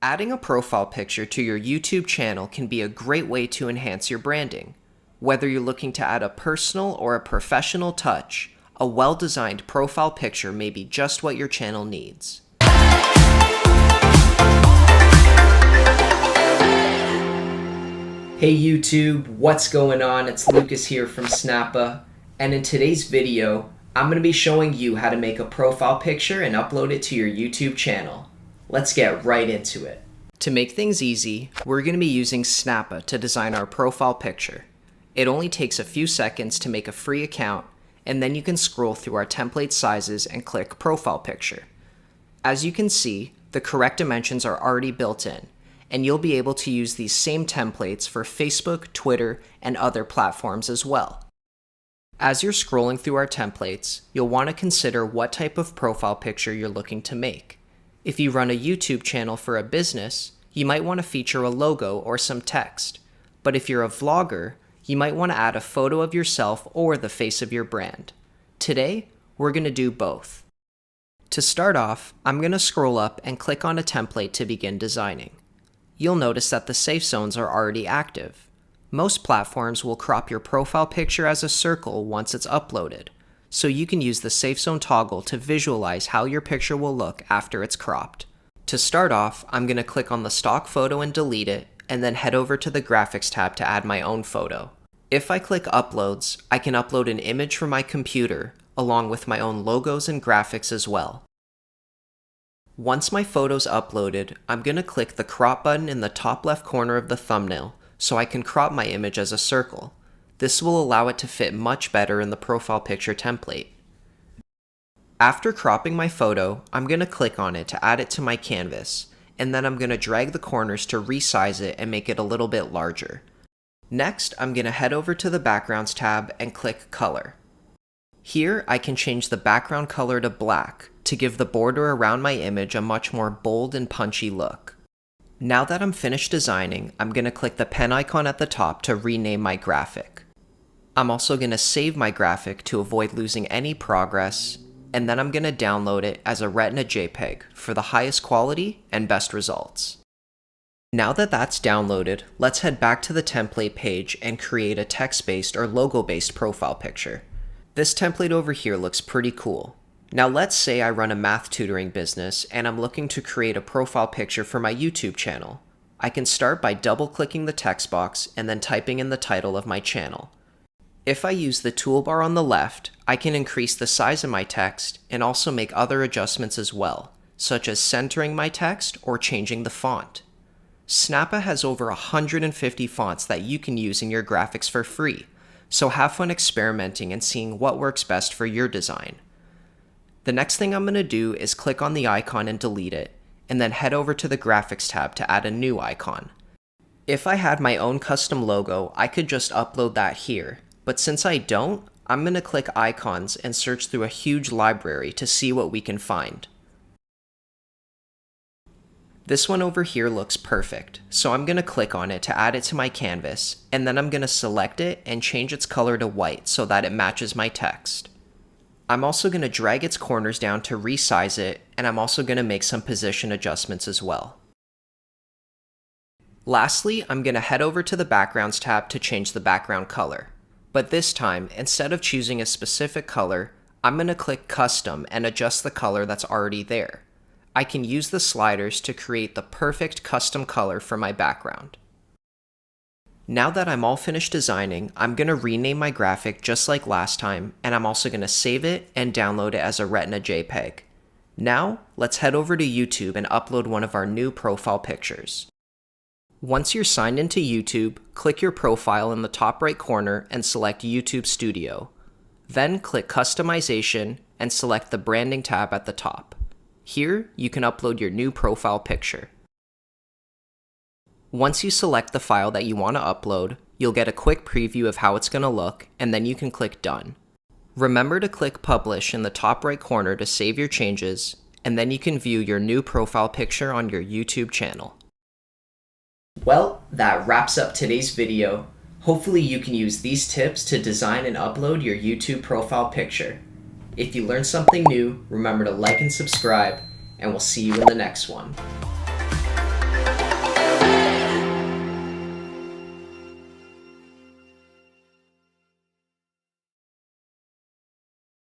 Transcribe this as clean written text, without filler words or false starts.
Adding a profile picture to your YouTube channel can be a great way to enhance your branding. Whether you're looking to add a personal or a professional touch, a well-designed profile picture may be just what your channel needs. Hey YouTube, what's going on? It's Lucas here from Snappa, and in today's video, I'm going to be showing you how to make a profile picture and upload it to your YouTube channel. Let's get right into it. To make things easy, we're going to be using Snappa to design our profile picture. It only takes a few seconds to make a free account, and then you can scroll through our template sizes and click Profile Picture. As you can see, the correct dimensions are already built in, and you'll be able to use these same templates for Facebook, Twitter, and other platforms as well. As you're scrolling through our templates, you'll want to consider what type of profile picture you're looking to make. If you run a YouTube channel for a business, you might want to feature a logo or some text. But if you're a vlogger, you might want to add a photo of yourself or the face of your brand. Today, we're going to do both. To start off, I'm going to scroll up and click on a template to begin designing. You'll notice that the safe zones are already active. Most platforms will crop your profile picture as a circle once it's uploaded, so you can use the safe zone toggle to visualize how your picture will look after it's cropped. To start off, I'm going to click on the stock photo and delete it, and then head over to the graphics tab to add my own photo. If I click uploads, I can upload an image from my computer, along with my own logos and graphics as well. Once my photo's uploaded, I'm going to click the crop button in the top left corner of the thumbnail so I can crop my image as a circle. This will allow it to fit much better in the profile picture template. After cropping my photo, I'm going to click on it to add it to my canvas, and then I'm going to drag the corners to resize it and make it a little bit larger. Next, I'm going to head over to the Backgrounds tab and click Color. Here, I can change the background color to black to give the border around my image a much more bold and punchy look. Now that I'm finished designing, I'm going to click the pen icon at the top to rename my graphic. I'm also going to save my graphic to avoid losing any progress, and then I'm going to download it as a Retina JPEG for the highest quality and best results. Now that that's downloaded, let's head back to the template page and create a text-based or logo-based profile picture. This template over here looks pretty cool. Now let's say I run a math tutoring business and I'm looking to create a profile picture for my YouTube channel. I can start by double-clicking the text box and then typing in the title of my channel. If I use the toolbar on the left, I can increase the size of my text and also make other adjustments as well, such as centering my text or changing the font. Snappa has over 150 fonts that you can use in your graphics for free, so have fun experimenting and seeing what works best for your design. The next thing I'm going to do is click on the icon and delete it, and then head over to the Graphics tab to add a new icon. If I had my own custom logo, I could just upload that here. But since I don't, I'm going to click icons and search through a huge library to see what we can find. This one over here looks perfect, so I'm going to click on it to add it to my canvas, and then I'm going to select it and change its color to white so that it matches my text. I'm also going to drag its corners down to resize it, and I'm also going to make some position adjustments as well. Lastly, I'm going to head over to the Backgrounds tab to change the background color. But this time, instead of choosing a specific color, I'm going to click Custom and adjust the color that's already there. I can use the sliders to create the perfect custom color for my background. Now that I'm all finished designing, I'm going to rename my graphic just like last time, and I'm also going to save it and download it as a Retina JPEG. Now, let's head over to YouTube and upload one of our new profile pictures. Once you're signed into YouTube, click your profile in the top right corner and select YouTube Studio. Then click Customization and select the Branding tab at the top. Here, you can upload your new profile picture. Once you select the file that you want to upload, you'll get a quick preview of how it's going to look, and then you can click Done. Remember to click Publish in the top right corner to save your changes, and then you can view your new profile picture on your YouTube channel. Well, that wraps up today's video. Hopefully you can use these tips to design and upload your YouTube profile picture. If you learned something new, remember to like and subscribe, and we'll see you in the next one.